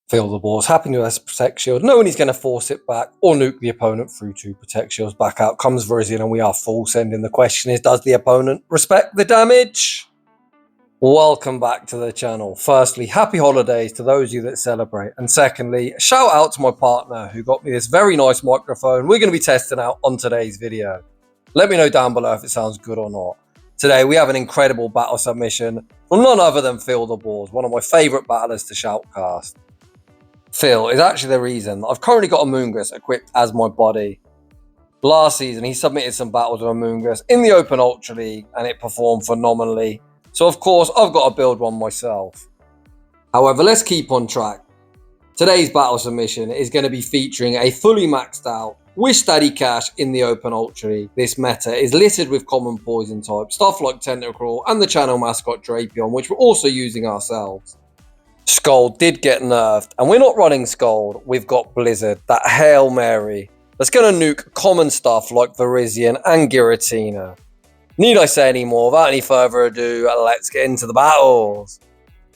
Philthebaws happy to have Protect Shield, knowing he's going to force it back or nuke the opponent through 2 Protect Shields. Back out comes Virizion and we are full sending. The question is, does the opponent respect the damage? Welcome back to the channel. Firstly, happy holidays to those of you that celebrate. And secondly, shout out to my partner who got me this very nice microphone we're going to be testing out on today's video. Let me know down below if it sounds good or not. Today we have an incredible battle submission from none other than Philthebaws, one of my favourite battlers to shoutcast. Phil is actually the reason I've currently got a Moongus equipped as my body. Last season he submitted some battles with a Moongus in the Open Ultra League and it performed phenomenally. So of course I've got to build one myself. However, let's keep on track. Today's battle submission is going to be featuring a fully maxed out Whiscash in the Open Ultra League. This meta is littered with common poison types, stuff like Tentacruel and the channel mascot Drapion, which we're also using ourselves. Scald did get nerfed, and we're not running Scald, we've got Blizzard, that Hail Mary, that's going to nuke common stuff like Virizion and Giratina. Need I say any more? Without any further ado, let's get into the battles.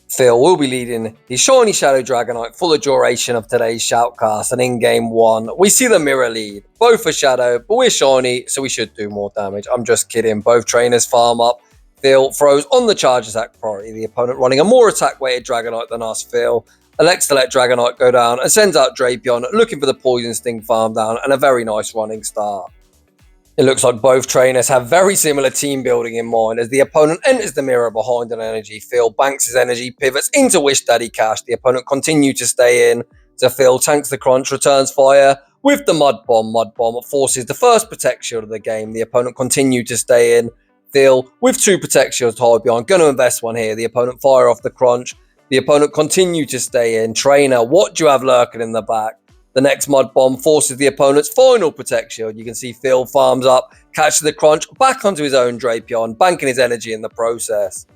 Phil will be leading his shiny Shadow Dragonite for the duration of today's shoutcast, and in game 1, we see the mirror lead. Both are Shadow, but we're shiny, so we should do more damage. I'm just kidding, both trainers farm up. Phil throws on the charge attack priority, the opponent running a more attack-weighted Dragonite than us. Phil elects to let Dragonite go down and sends out Drapion, looking for the Poison Sting farm down and a very nice running start. It looks like both trainers have very similar team building in mind as the opponent enters the mirror behind an energy. Phil banks his energy, pivots into Whiscash. The opponent continues to stay in, so Phil tanks the crunch, returns fire with the Mud Bomb. Mud Bomb forces the first Protect Shield of the game. The opponent continues to stay in. Phil with 2 Protect Shields tied behind, going to invest one here. The opponent fire off the crunch. The opponent continue to stay in. Trainer, what do you have lurking in the back? The next Mud Bomb forces the opponent's final Protect Shield. You can see Phil farms up, catches the crunch, back onto his own Drapion, banking his energy in the process.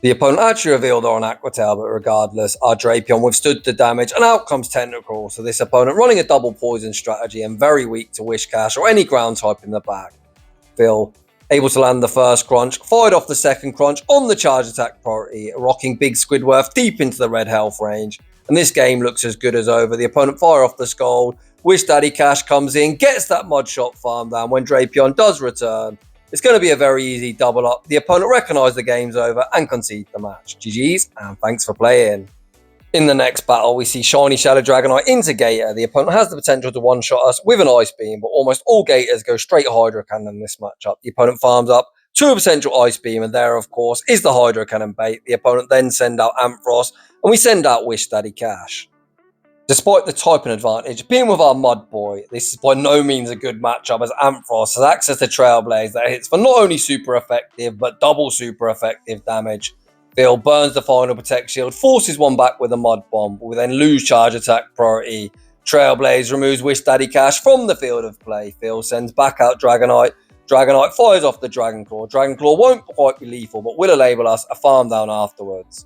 The opponent actually revealed on Aqua Tail, but regardless, our Drapion withstood the damage, and out comes Tentacruel. So this opponent running a double poison strategy and very weak to Whiscash or any ground type in the back. Phil able to land the first crunch, fired off the second crunch on the charge attack priority, rocking Big Squidworth deep into the red health range. And this game looks as good as over. The opponent fire off the Scald. Whiscash comes in, gets that Mud Shot farm down when Drapion does return. It's going to be a very easy double up. The opponent recognises the game's over and concede the match. GG's and thanks for playing. In the next battle, we see shiny Shadow Dragonite into Gator. The opponent has the potential to one-shot us with an Ice Beam, but almost all Gators go straight Hydro Cannon in this matchup. The opponent farms up to a potential Ice Beam, and there, of course, is the Hydro Cannon bait. The opponent then send out Ampharos, and we send out Whiscash. Despite the typing advantage, being with our Mud Boy, this is by no means a good matchup as Ampharos has access to Trailblaze that hits for not only super effective, but double super effective damage. Phil burns the final Protect Shield, forces one back with a Mud Bomb, but we then lose charge attack priority. Trailblaze removes Whiscash from the field of play. Phil sends back out Dragonite. Dragonite fires off the Dragonclaw. Dragonclaw won't quite be lethal, but will enable us a farm down afterwards.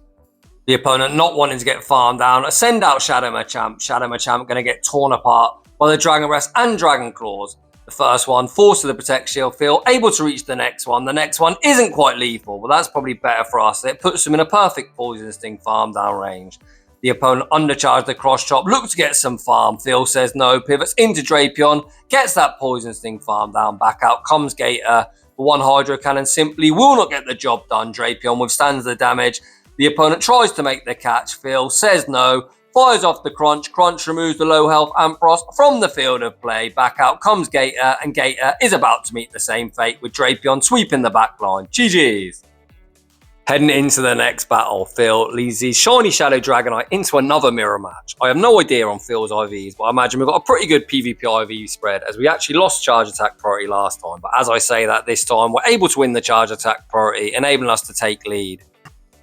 The opponent not wanting to get farmed down, send out Shadow Machamp. Shadow Machamp going to get torn apart by the Dragon Breath and Dragonclaws. The first one forces the Protect Shield. Phil able to reach the next one. The next one isn't quite lethal, but that's probably better for us. It puts him in a perfect Poison Sting farm down range. The opponent undercharged the cross chop, look to get some farm. Phil says no, pivots into Drapion, gets that Poison Sting farm down. Back out comes Gator. The one Hydro Cannon simply will not get the job done. Drapion withstands the damage. The opponent tries to make the catch. Phil says no, fires off the crunch. Crunch removes the low health Ampharos from the field of play. Back out comes Gator, and Gator is about to meet the same fate with Drapion sweeping the back line. GG's. Heading into the next battle, Phil leads his shiny Shadow Dragonite into another mirror match. I have no idea on Phil's IVs, but I imagine we've got a pretty good PvP IV spread as we actually lost charge attack priority last time. But as I say that this time, we're able to win the charge attack priority, enabling us to take lead.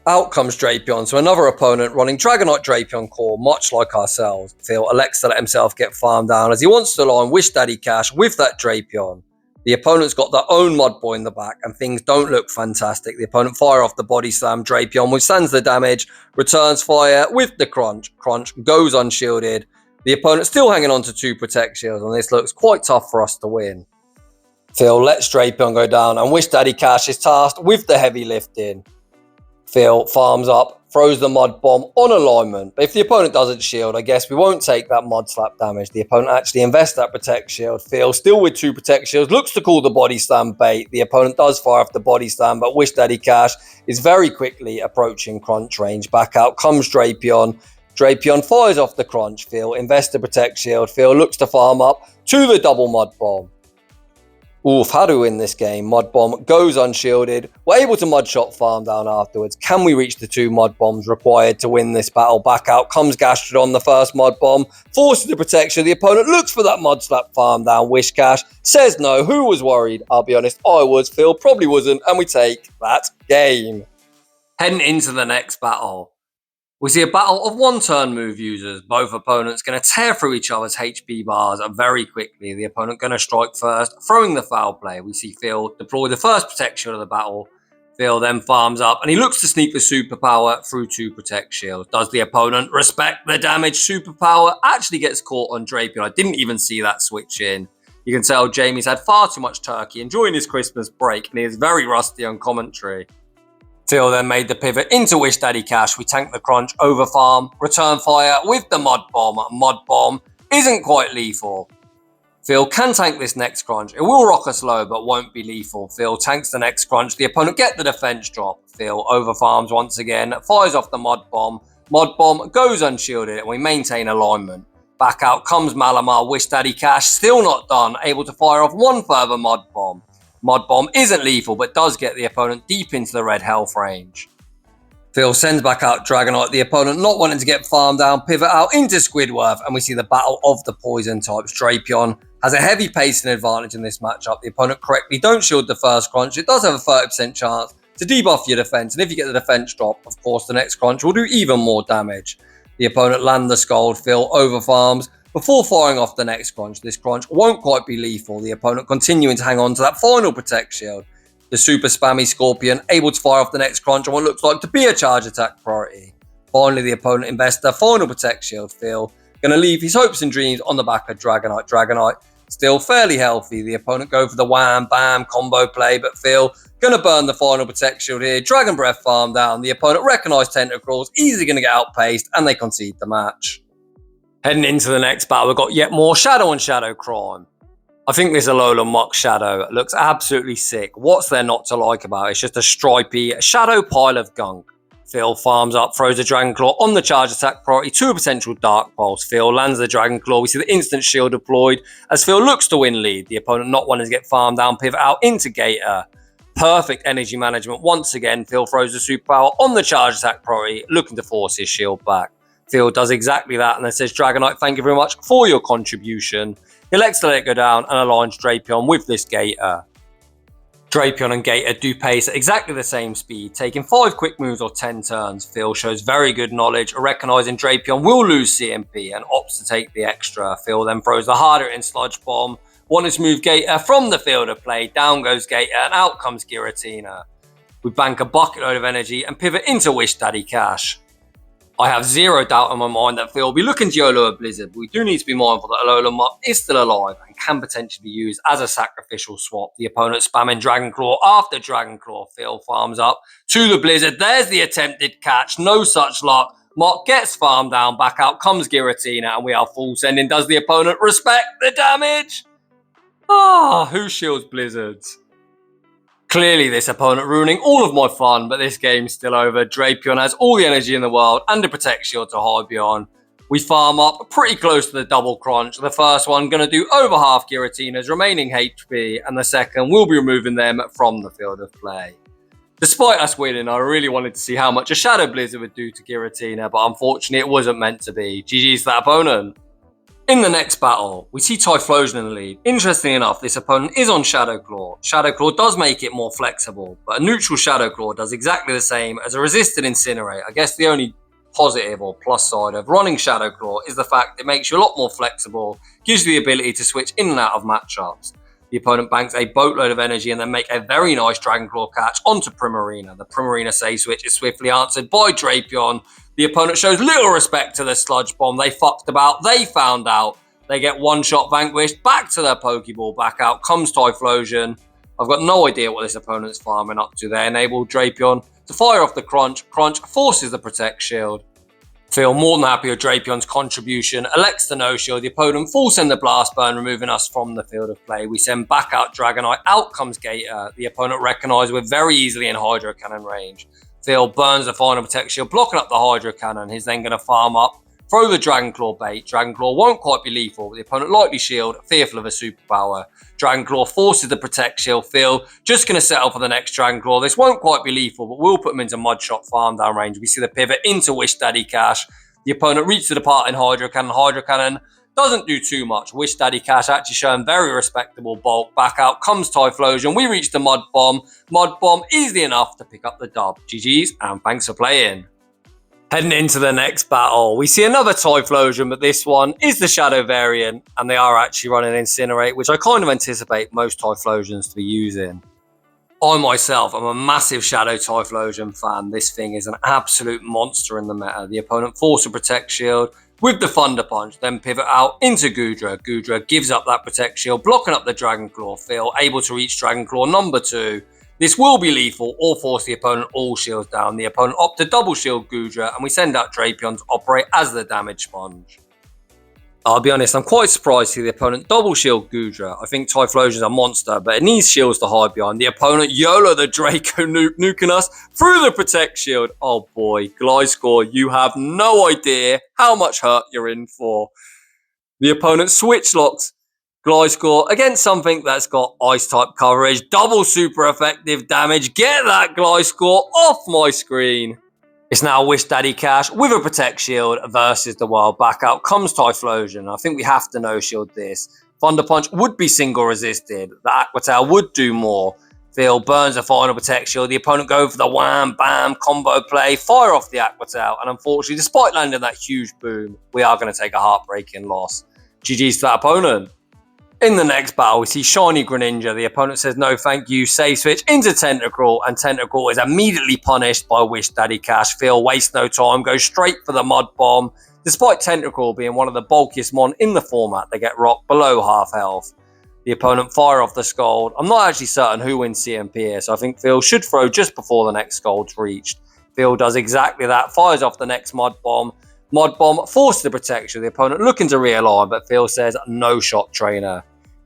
Out comes Drapion, so another opponent running Dragonite Drapion core, much like ourselves. Phil elects to let himself get farmed down as he wants to align Whiscash with that Drapion. The opponent's got their own Mud Boy in the back, and things don't look fantastic. The opponent fire off the Body Slam. Drapion withstands the damage, returns fire with the Crunch. Crunch goes unshielded. The opponent still hanging on to 2 Protect Shields, and this looks quite tough for us to win. Phil lets Drapion go down, and Whiscash is tasked with the heavy lifting. Phil farms up, throws the Mud Bomb on alignment. But if the opponent doesn't shield, I guess we won't take that Mud Slap damage. The opponent actually invests that Protect Shield. Phil, still with 2 Protect Shields, looks to call the Body Slam bait. The opponent does fire off the Body Slam, but Whiscash Cash is very quickly approaching crunch range. Back out comes Drapion. Drapion fires off the crunch. Phil invests the Protect Shield. Phil looks to farm up to the double Mud Bomb. Oof, how do we win this game? Mud Bomb goes unshielded. We're able to Mud Shot farm down afterwards. Can we reach the 2 Mud Bombs required to win this battle? Back out comes Gastrodon, the first Mud Bomb. Forces the protection. The opponent looks for that Mud Slap farm down. Whiscash says no. Who was worried? I'll be honest, I was. Phil probably wasn't. And we take that game. Heading into the next battle. We see a battle of 1-turn move users. Both opponents going to tear through each other's HP bars very quickly. The opponent going to strike first, throwing the foul play. We see Phil deploy the first Protect Shield of the battle. Phil then farms up, and he looks to sneak the Superpower through 2 Protect Shields. Does the opponent respect the damage? Superpower actually gets caught on Drapion. I didn't even see that switch in. You can tell Jamie's had far too much turkey enjoying his Christmas break, and he is very rusty on commentary. Phil then made the pivot into Whiscash Cash. We tank the crunch, over farm, return fire with the Mud Bomb. Mud Bomb isn't quite lethal. Phil can tank this next crunch. It will rock us low, but won't be lethal. Phil tanks the next crunch. The opponent get the defense drop. Phil over farms once again, fires off the Mud Bomb. Mud Bomb goes unshielded, and we maintain alignment. Back out comes Malamar. Whiscash Cash still not done, able to fire off 1 further Mud Bomb. Mud Bomb isn't lethal, but does get the opponent deep into the red health range. Phil sends back out Dragonite, the opponent not wanting to get farmed down, pivot out into Squidward, and we see the battle of the poison types. Drapion has a heavy pacing advantage in this matchup. The opponent correctly don't shield the first crunch. It does have a 30% chance to debuff your defense, and if you get the defense drop, of course, the next crunch will do even more damage. The opponent land the Scald. Phil over farms before firing off the next crunch. This crunch won't quite be lethal. The opponent continuing to hang on to that final Protect Shield. The super spammy Scorpion able to fire off the next crunch on what looks like to be a charge attack priority. Finally, the opponent invests their final Protect Shield. Phil going to leave his hopes and dreams on the back of Dragonite. Dragonite still fairly healthy. The opponent go for the wham bam combo play, but Phil going to burn the final Protect Shield here. Dragon Breath farm down. The opponent recognised Tentacruels, easily going to get outpaced, and they concede the match. Heading into the next battle, we've got yet more Shadow on Shadow crime. I think this Alola Mock Shadow looks absolutely sick. What's there not to like about it? It's just a stripy shadow pile of gunk. Phil farms up, throws the Dragon Claw on the charge attack priority to a potential Dark Pulse. Phil lands the Dragon Claw. We see the instant shield deployed as Phil looks to win lead. The opponent not wanting to get farmed down, pivot out into Gator. Perfect energy management once again. Phil throws the Superpower on the charge attack priority, looking to force his shield back. Phil does exactly that and then says, Dragonite, thank you very much for your contribution. He elects to let it go down and aligns Drapion with this Gator. Drapion and Gator do pace at exactly the same speed, taking 5 quick moves or 10 turns. Phil shows very good knowledge, recognising Drapion will lose CMP and opts to take the extra. Phil then throws the harder in Sludge Bomb. Wanted to move Gator from the field of play, down goes Gator and out comes Giratina. We bank a bucket load of energy and pivot into Whiscash Cash. I have zero doubt in my mind that Phil will be looking to YOLO a Blizzard, but we do need to be mindful that Alola Muck is still alive and can potentially be used as a sacrificial swap. The opponent spamming Dragon Claw after Dragon Claw. Phil farms up to the Blizzard. There's the attempted catch. No such luck. Muck gets farmed down. Back out comes Giratina, and we are full sending. Does the opponent respect the damage? Who shields Blizzards? Clearly, this opponent ruining all of my fun, but this game's still over. Drapion has all the energy in the world and a Protect Shield to hide beyond. We farm up pretty close to the double crunch. The first one going to do over half Giratina's remaining HP, and the second will be removing them from the field of play. Despite us winning, I really wanted to see how much a Shadow Blizzard would do to Giratina, but unfortunately it wasn't meant to be. GG's to that opponent. In the next battle, we see Typhlosion in the lead. Interestingly enough, this opponent is on Shadow Claw. Shadow Claw does make it more flexible, but a neutral Shadow Claw does exactly the same as a resisted Incinerate. I guess the only positive or plus side of running Shadow Claw is the fact it makes you a lot more flexible, gives you the ability to switch in and out of matchups. The opponent banks a boatload of energy and then make a very nice Dragon Claw catch onto Primarina. The Primarina save switch is swiftly answered by Drapion. The opponent shows little respect to the Sludge Bomb. They fucked about. They found out. They get one-shot vanquished. Back to their Pokeball. Back out comes Typhlosion. I've got no idea what this opponent's farming up to. They enable Drapion to fire off the Crunch. Crunch forces the Protect Shield. Phil, more than happy with Drapion's contribution, elects the no-shield. The opponent full send the Blast Burn, removing us from the field of play. We send back out Dragonite. Out comes Gator. The opponent recognised we're very easily in Hydro Cannon range. Phil burns the final Protect Shield, blocking up the Hydro Cannon. He's then going to farm up, throw the Dragon Claw bait. Dragon Claw won't quite be lethal, but the opponent lightly shield, fearful of a superpower. Dragon Claw forces the Protect Shield. Phil just going to settle for the next Dragon Claw. This won't quite be lethal, but we'll put him into Mud Shot farm down range. We see the pivot into Wish Daddy Cash. The opponent reaches the depart in Hydro Cannon. Hydro Cannon doesn't do too much. Wish Daddy Cash actually showing very respectable bulk. Back out comes Typhlosion. We reach the Mud Bomb. Mud Bomb easily enough to pick up the dub. GG's and thanks for playing. Heading into the next battle, we see another Typhlosion, but this one is the Shadow variant, and they are actually running Incinerate, which I kind of anticipate most Typhlosions to be using. I myself am a massive Shadow Typhlosion fan. This thing is an absolute monster in the meta. The opponent forces a Protect Shield with the Thunder Punch, then pivot out into Goodra. Goodra gives up that Protect Shield, blocking up the Dragon Claw. Phil able to reach Dragon Claw number 2. This will be lethal or force the opponent all shields down. The opponent opt to double shield Goodra, and we send out Drapion to operate as the damage sponge. I'll be honest, I'm quite surprised to see the opponent double shield Goodra. I think Typhlosion's a monster, but it needs shields to hide behind. The opponent YOLO the Draco nuking us through the Protect Shield. Oh boy, Gliscor, you have no idea how much hurt you're in for. The opponent switch locks Gliscor against something that's got ice type coverage. Double super effective damage. Get that Gliscor off my screen. It's now Wish Daddy Cash with a Protect Shield versus the Wild. Back out comes Typhlosion. I think we have to no-shield this. Thunder Punch would be single resisted. The Aqua Tail would do more. Phil burns the final Protect Shield. The opponent go for the wham, bam, combo play. Fire off the Aqua Tail. And unfortunately, despite landing that huge boom, we are going to take a heartbreaking loss. GG's to that opponent. In the next battle, we see Shiny Greninja. The opponent says no thank you, save switch into Tentacruel, and Tentacruel is immediately punished by Wish Daddy Cash. Phil wastes no time, goes straight for the Mud Bomb. Despite Tentacruel being one of the bulkiest mon in the format, they get rocked below half health. The opponent fire off the Scald. I'm not actually certain who wins CMP here, so I think Phil should throw just before the next Scald's reached. Phil does exactly that, fires off the next Mud Bomb. Mud Bomb forces the protection. The opponent looking to realign, but Phil says no shot trainer.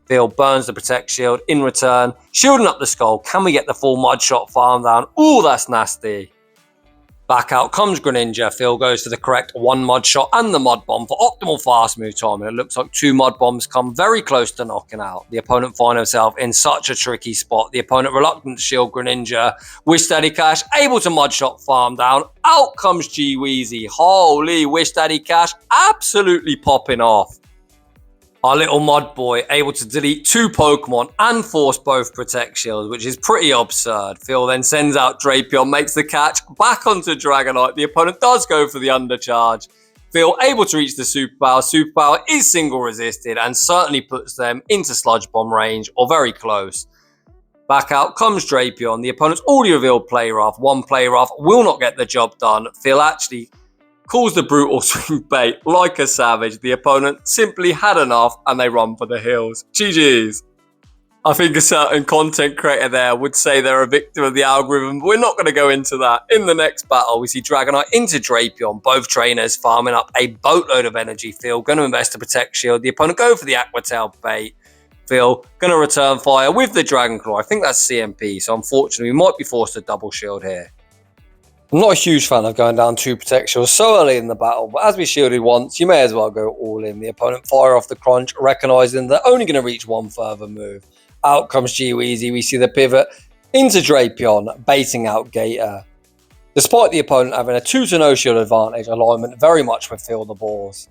Phil burns the Protect Shield in return, shielding up the Skull. Can we get the full Mud Shot farm down? Ooh, that's nasty. Back out comes Greninja. Phil goes for the correct one Mud Shot and the Mud Bomb for optimal fast move time. And it looks like 2 Mud Bombs come very close to knocking out. The opponent finds himself in such a tricky spot. The opponent reluctant to shield Greninja. Wish Daddy Cash able to Mud Shot farm down. Out comes G Weezy. Holy, Wish Daddy Cash absolutely popping off. Our little Mud Boy able to delete 2 Pokemon and force both Protect Shields, which is pretty absurd. Phil then sends out Drapion, makes the catch, back onto Dragonite. The opponent does go for the undercharge. Phil able to reach the Superpower. Superpower is single resisted and certainly puts them into Sludge Bomb range or very close. Back out comes Drapion. The opponent's already revealed Play Rough. One Play Rough will not get the job done. Phil actually calls the Brutal Swing bait like a savage. The opponent simply had enough and they run for the hills. GG's. I think a certain content creator there would say they're a victim of the algorithm, but we're not going to go into that. In the next battle, we see Dragonite into Drapion. Both trainers farming up a boatload of energy. Phil going to invest a Protect Shield. The opponent go for the Aqua Tail bait. Phil going to return fire with the Dragon Claw. I think that's CMP, so unfortunately we might be forced to double shield here. I'm not a huge fan of going down 2 Protect Shields so early in the battle, but as we shielded once, you may as well go all in. The opponent fire off the Crunch, recognising they're only going to reach one further move. Out comes G Weezy. We see the pivot into Drapion, baiting out Gator. Despite the opponent having a 2-0 shield advantage, alignment very much with Philthebaws.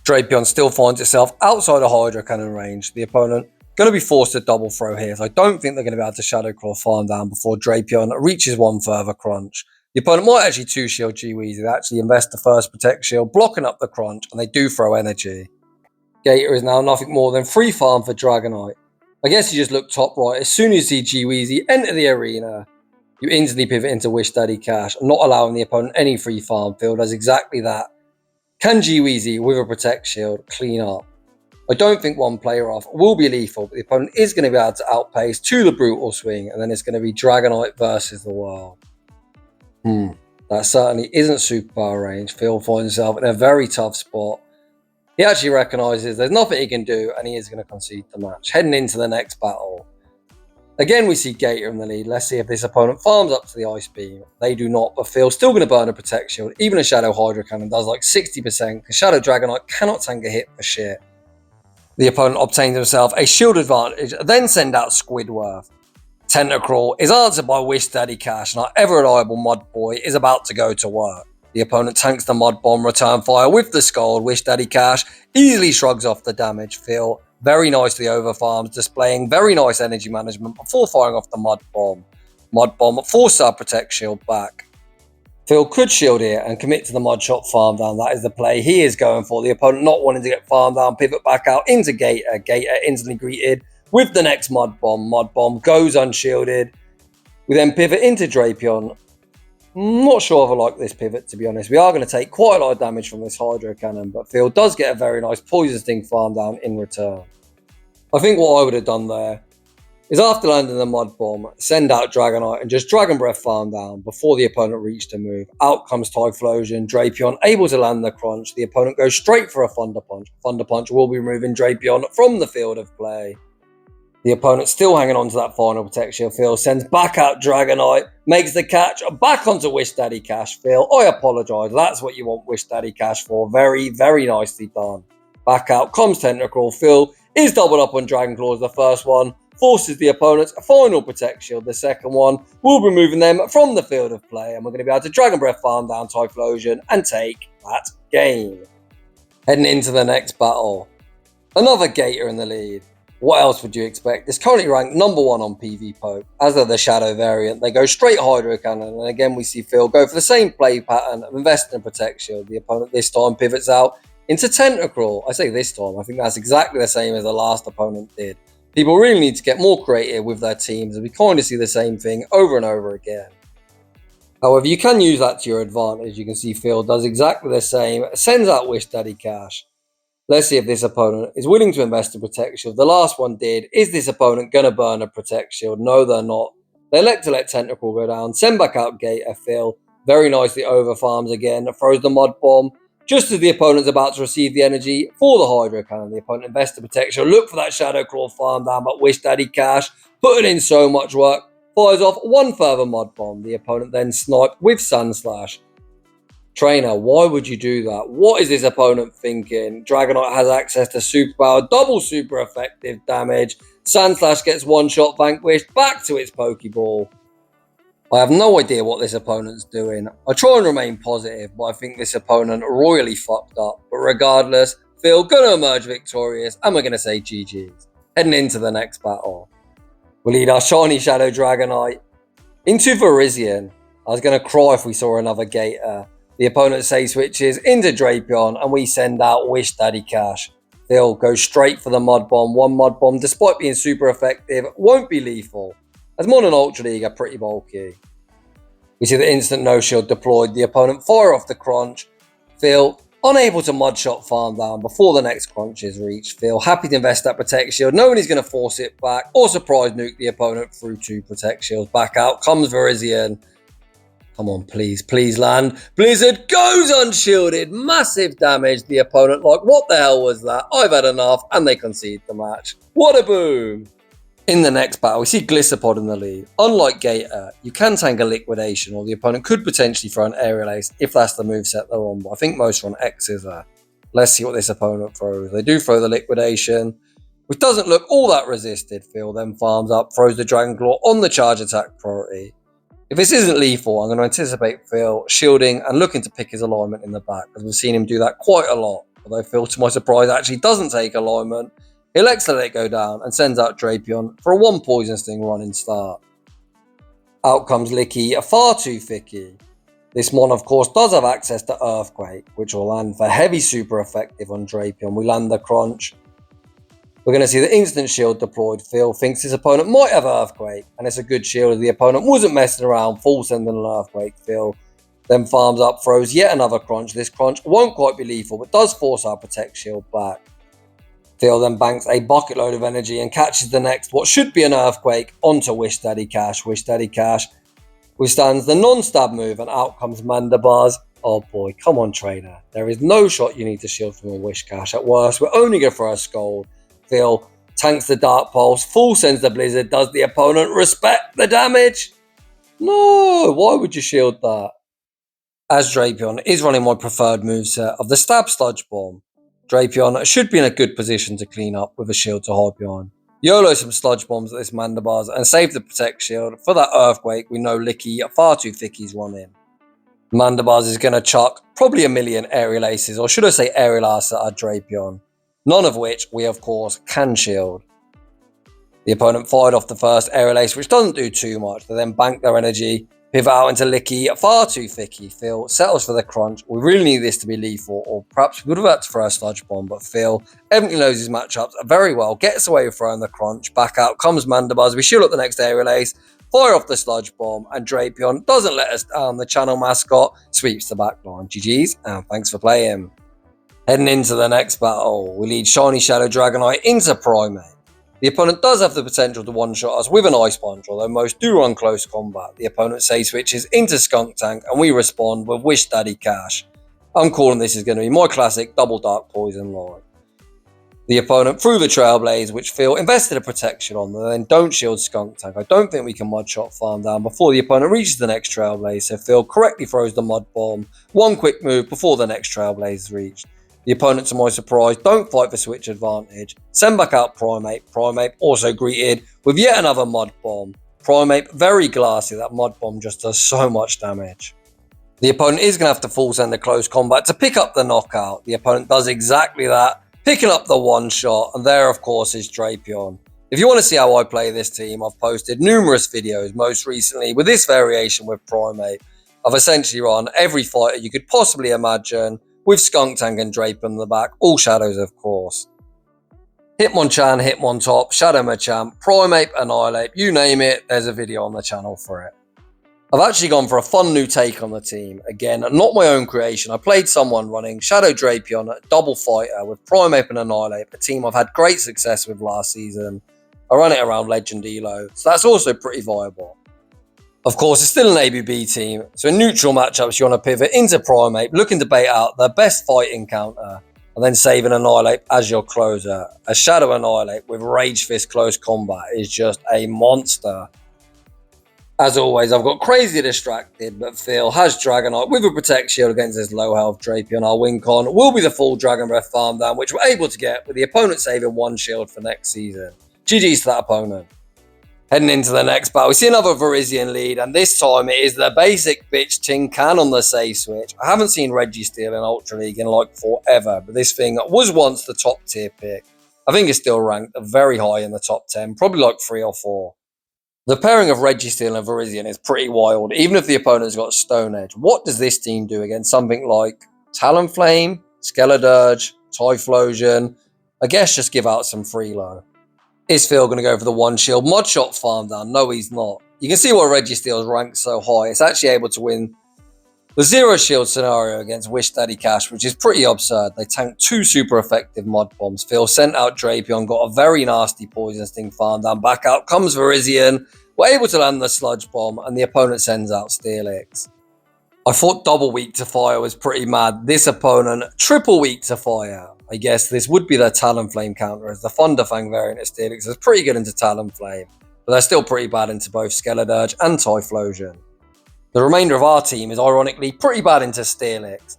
Drapion still finds itself outside of Hydro Cannon range. The opponent going to be forced to double throw here, so I don't think they're going to be able to Shadow Claw farm down before Drapion reaches one further Crunch. The opponent might actually 2-shield G Weezy. They actually invest the first Protect Shield, blocking up the Crunch, and they do throw energy. Gator is now nothing more than free farm for Dragonite. I guess you just look top right. As soon as you see G Weezy enter the arena, you instantly pivot into Wish Daddy Cash, not allowing the opponent any free farm. Phil does exactly that. Can G Weezy, with a Protect Shield, clean up? I don't think one player off will be lethal, but the opponent is going to be able to outpace to the Brutal Swing, and then it's going to be Dragonite versus the world. That certainly isn't superpower range. Phil finds himself in a very tough spot. He actually recognises there's nothing he can do, and he is going to concede the match. Heading into the next battle. Again, we see Gator in the lead. Let's see if this opponent farms up to the Ice Beam. They do not, but Phil's still going to burn a Protect Shield. Even a Shadow Hydro Cannon does like 60%, because Shadow Dragonite cannot tank a hit for shit. The opponent obtains himself a shield advantage, then send out Squidward. Tentacruel is answered by Wish Daddy Cash, and our ever-reliable Mud Boy is about to go to work. The opponent tanks the Mud Bomb return fire with the Scald. Wish Daddy Cash easily shrugs off the damage. Phil very nicely overfarms, displaying very nice energy management before firing off the Mud Bomb. Mud Bomb forces our Protect Shield back. Phil could shield here and commit to the Mud Shot farm down. That is the play he is going for. The opponent not wanting to get farmed down, pivot back out into Gator. Gator instantly greeted with the next Mud Bomb. Mud Bomb goes unshielded. We then pivot into Drapion. Not sure if I like this pivot, to be honest. We are going to take quite a lot of damage from this Hydro Cannon, but Phil does get a very nice Poison Sting farm down in return. I think what I would have done there is after landing the Mud Bomb, send out Dragonite and just Dragon Breath farm down before the opponent reached a move. Out comes Typhlosion, Drapion able to land the crunch. The opponent goes straight for a Thunder Punch. Thunder Punch will be removing Drapion from the field of play. The opponent still hanging on to that final protection. Phil sends back out Dragonite, makes the catch, back onto Wish Daddy Cash. Phil, I apologise. That's what you want Wish Daddy Cash for. Very, very nicely done. Back out comes Tentacruel. Phil is doubled up on Dragon Claws. The first one forces the opponent's final Protect Shield. The second one will be removing them from the field of play. And we're going to be able to Dragon Breath farm down Typhlosion and take that game. Heading into the next battle. Another Gator in the lead. What else would you expect? It's currently ranked number 1 on pvpoke. As are the Shadow variant, they go straight Hydro Cannon. And again, we see Phil go for the same play pattern of investing in Protect Shield. The opponent this time pivots out into Tentacruel. I say this time, I think that's exactly the same as the last opponent did. People really need to get more creative with their teams, and we kind of see the same thing over and over again. However, you can use that to your advantage. You can see Phil does exactly the same, sends out Wish Daddy Cash. Let's see if this opponent is willing to invest in Protect Shield. The last one did. Is this opponent going to burn a Protect Shield? No, they're not. They elect to let Tentacruel go down. Send back out Gator. Phil very nicely over farms again. Throws the Mud Bomb. Just as the opponent's about to receive the energy for the Hydro Cannon, the opponent invests in Protect Shield. Look for that Shadow Claw farm down, but Wish Daddy Cash putting in so much work. Fires off one further Mud Bomb. The opponent then sniped with Sun Slash. Trainer, why would you do that? What is this opponent thinking? Dragonite has access to superpower, double super effective damage. Sandslash gets one shot vanquished, back to its Pokeball. I have no idea what this opponent's doing. I try and remain positive, but I think this opponent royally fucked up. But regardless, Phil gonna emerge victorious, and we're gonna say GG's. Heading into the next battle. We lead our shiny Shadow Dragonite into Virizion. I was gonna cry if we saw another Gator. The opponent say switches into Drapion, and we send out Wish Daddy Cash. Phil goes straight for the Mud Bomb. One Mud Bomb, despite being super effective, won't be lethal, as Mon and Ultra League are pretty bulky. We see the instant no shield deployed. The opponent fire off the crunch. Phil unable to Mud Shot farm down before the next crunch is reached. Phil happy to invest that Protect Shield, knowing he's going to force it back or surprise nuke the opponent through 2 Protect Shields. Back out comes Virizion. Come on, please, please land. Blizzard goes unshielded. Massive damage. The opponent like, what the hell was that? I've had enough. And they concede the match. What a boom. In the next battle, we see Gliscor in the lead. Unlike Gator, you can tank a Liquidation, or the opponent could potentially throw an Aerial Ace if that's the moveset they're on. But I think most are on X's there. Let's see what this opponent throws. They do throw the Liquidation, which doesn't look all that resisted. Phil then farms up, throws the Dragon Claw on the charge attack priority. If this isn't lethal, I'm going to anticipate Phil shielding and looking to pick his alignment in the back, because we've seen him do that quite a lot. Although Phil, to my surprise, actually doesn't take alignment. He elects to let it go down and sends out Drapion for a 1 Poison Sting running start. Out comes Licky, a far too thicky. This Mon, of course, does have access to Earthquake, which will land for heavy super effective on Drapion. We land the crunch. We're going to see the instant shield deployed. Phil thinks his opponent might have Earthquake, and it's a good shield. The opponent wasn't messing around, full sending an Earthquake. Phil then farms up, throws yet another crunch. This crunch won't quite be lethal, but does force our Protect Shield back. Phil then banks a bucket load of energy and catches the next, what should be an Earthquake, onto Wish Daddy Cash. Wish Daddy Cash Withstands the non-stab move and out comes Mandibars. Oh boy, come on trainer. There is no shot you need to shield from a Whiscash. At worst, we're only going for a Scold. Phil tanks the Dark Pulse, full sends the Blizzard, does the opponent respect the damage? No, why would you shield that? As Drapion is running my preferred moveset of the Stab Sludge Bomb. Drapion should be in a good position to clean up with a shield to hide behind. YOLO some Sludge Bombs at this Mandibars and save the Protect Shield. For that Earthquake, we know Licky far too thick he's running. Mandibars is going to chuck probably a million Aerial Aces, or should I say Aerial Ace at Drapion. None of which we of course can shield. The opponent fired off the first Aerial Ace, which doesn't do too much. They then bank their energy, pivot out into Licky, far too thicky. Phil settles for the crunch. We really need this to be lethal, or perhaps we would have had to throw a Sludge Bomb, but Phil evidently knows his matchups very well, gets away with throwing the crunch. Back out comes Mandibars. We shield up the next Aerial Ace, fire off the Sludge Bomb, and Drapion doesn't let us down. The channel mascot sweeps the back line. GG's, and thanks for playing. Heading into the next battle, we lead Shiny Shadow Dragonite into Primate. The opponent does have the potential to one-shot us with an Ice Punch, although most do run close combat. The opponent safe switches into Skuntank, and we respond with Wish Daddy Cash. I'm calling this is going to be my classic Double Dark Poison line. The opponent threw the Trailblaze, which Phil invested a protection on, and then don't shield Skuntank. I don't think we can Mud Shot farm down before the opponent reaches the next Trailblaze, so Phil correctly throws the Mud Bomb. One quick move before the next Trailblaze is reached. The opponent, to my surprise, don't fight for switch advantage. Send back out Primate. Primate also greeted with yet another Mud Bomb. Primate very glassy. That Mud Bomb just does so much damage. The opponent is going to have to full send the close combat to pick up the knockout. The opponent does exactly that, picking up the one shot, and there of course is Drapion. If you want to see how I play this team, I've posted numerous videos, most recently with this variation with Primate. I've essentially run every fighter you could possibly imagine, with Skuntank and Drapion in the back, all shadows of course. Hitmonchan, Hitmontop, Shadow Machamp, Primate, Annihilate, you name it, there's a video on the channel for it. I've actually gone for a fun new take on the team. Again, not my own creation. I played someone running Shadow Drapion, double fighter with Primate and Annihilate, a team I've had great success with last season. I run it around Legend Elo, so that's also pretty viable. Of course, it's still an ABB team, so in neutral matchups you want to pivot into Primate, looking to bait out their best fighting counter, and then save an Annihilate as your closer. A Shadow Annihilate with Rage Fist close combat is just a monster. As always, I've got crazy distracted, but Phil has Dragonite with a Protect Shield against his low health Drapion. Our win con will be the full Dragon Breath farm down, which we're able to get with the opponent saving one shield for next season. GG's to that opponent. Heading into the next battle, we see another Virizion lead, and this time it is the basic bitch Tin Can on the safe switch. I haven't seen Registeel in Ultra League in like forever, but this thing was once the top tier pick. I think it's still ranked very high in the top 10, probably like 3 or 4. The pairing of Registeel and Virizion is pretty wild, even if the opponent's got Stone Edge. What does this team do against something like Talonflame, Skeledirge, Typhlosion? I guess just give out some Freelo. Is Phil going to go for the one shield Mud Shot farm down? No, he's not. You can see why Registeel's ranked so high. It's actually able to win the zero shield scenario against Wish Daddy Cash, which is pretty absurd. They tanked 2 super effective Mud Bombs. Phil sent out Drapion, got a very nasty Poison Sting farm down. Back out comes Virizion. We're able to land the Sludge Bomb, and the opponent sends out Steelix. I thought double weak to fire was pretty mad. This opponent, triple weak to fire. I guess this would be their Talonflame counter, as the Thunderfang variant of Steelix is pretty good into Talonflame, but they're still pretty bad into both Skeledirge and Typhlosion. The remainder of our team is ironically pretty bad into Steelix.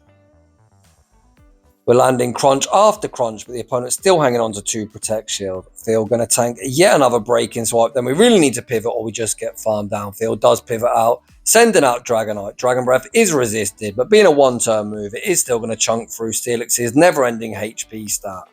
We're landing crunch after crunch, but the opponent's still hanging on to 2 Protect Shield. Phil going to tank yet another Breaking Swipe, then we really need to pivot or we just get farmed down. Phil does pivot out, sending out Dragonite. Dragon Breath is resisted, but being a one-turn move, it is still going to chunk through Steelix's never-ending HP stat.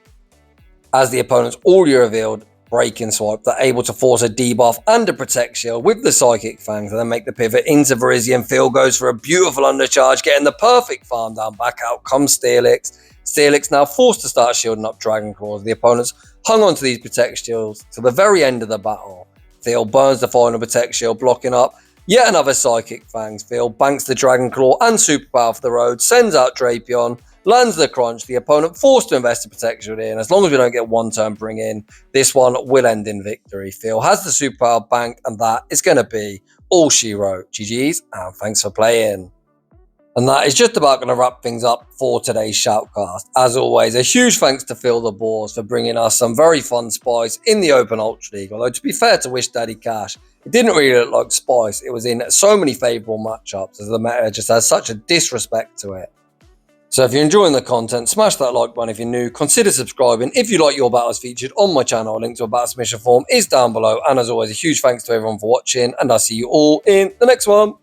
As the opponent's already revealed Breaking Swipe, they're able to force a debuff and a Protect Shield with the Psychic Fangs and then make the pivot into Virizion. Phil goes for a beautiful undercharge, getting the perfect farm down. Back out comes Steelix. Steelix now forced to start shielding up Dragon Claws. The opponents hung onto these Protect Shields to the very end of the battle. Phil burns the final Protect Shield, blocking up yet another Psychic Fangs. Phil banks the Dragon Claw and Superpower for the road, sends out Drapion, lands the crunch. The opponent forced to invest a Protect Shield in. As long as we don't get one turn bring in, this one will end in victory. Phil has the Superpower banked, and that is going to be all she wrote. GG's, and thanks for playing. And that is just about going to wrap things up for today's shoutcast. As always, a huge thanks to Philthebaws for bringing us some very fun Spice in the Open Ultra League. Although, to be fair to Wish Daddy Cash, it didn't really look like Spice. It was in so many favourable matchups as the meta just has such a disrespect to it. So if you're enjoying the content, smash that like button if you're new, consider subscribing if you like your battles featured on my channel. A link to a battle submission form is down below. And as always, a huge thanks to everyone for watching, and I'll see you all in the next one.